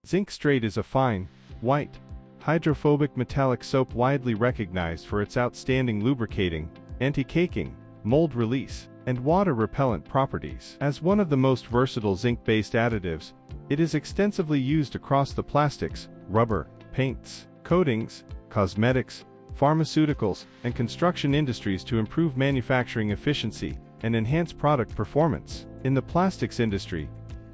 Zinc Stearate is a fine, white, hydrophobic metallic soap widely recognized for its outstanding lubricating, anti-caking, mold release, and water-repellent properties. As one of the most versatile zinc-based additives, it is extensively used across the plastics, rubber, paints, coatings, cosmetics, pharmaceuticals, and construction industries to improve manufacturing efficiency and enhance product performance. In the plastics industry,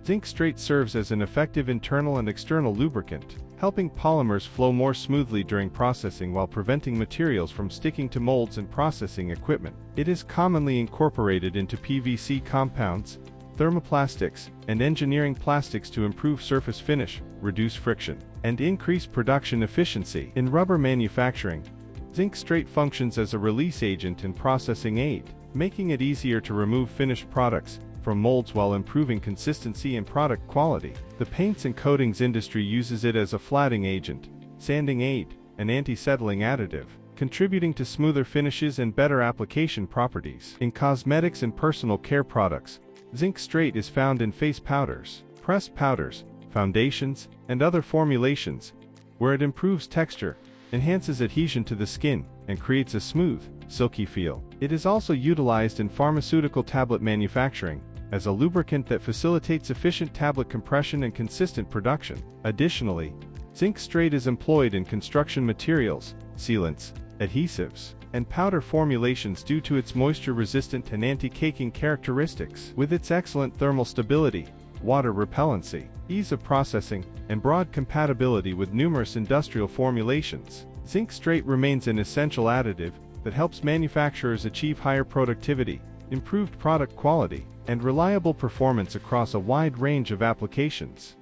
Zinc Stearate serves as an effective internal and external lubricant, helping polymers flow more smoothly during processing while preventing materials from sticking to molds and processing equipment. It is commonly incorporated into PVC compounds, thermoplastics, and engineering plastics to improve surface finish, reduce friction, and increase production efficiency. In rubber manufacturing, Zinc Stearate functions as a release agent and processing aid, making it easier to remove finished products from molds while improving consistency and product quality. The paints and coatings industry uses it as a flatting agent, sanding aid, and anti-settling additive, contributing to smoother finishes and better application properties. In cosmetics and personal care products, Zinc Stearate is found in face powders, pressed powders, foundations, and other formulations, where it improves texture, enhances adhesion to the skin, and creates a smooth, silky feel. It is also utilized in pharmaceutical tablet manufacturing as a lubricant that facilitates efficient tablet compression and consistent production. Additionally, Zinc Stearate is employed in construction materials, sealants, adhesives, and powder formulations due to its moisture-resistant and anti-caking characteristics. With its excellent thermal stability, water repellency, ease of processing, and broad compatibility with numerous industrial formulations, Zinc Stearate remains an essential additive that helps manufacturers achieve higher productivity, improved product quality, and reliable performance across a wide range of applications.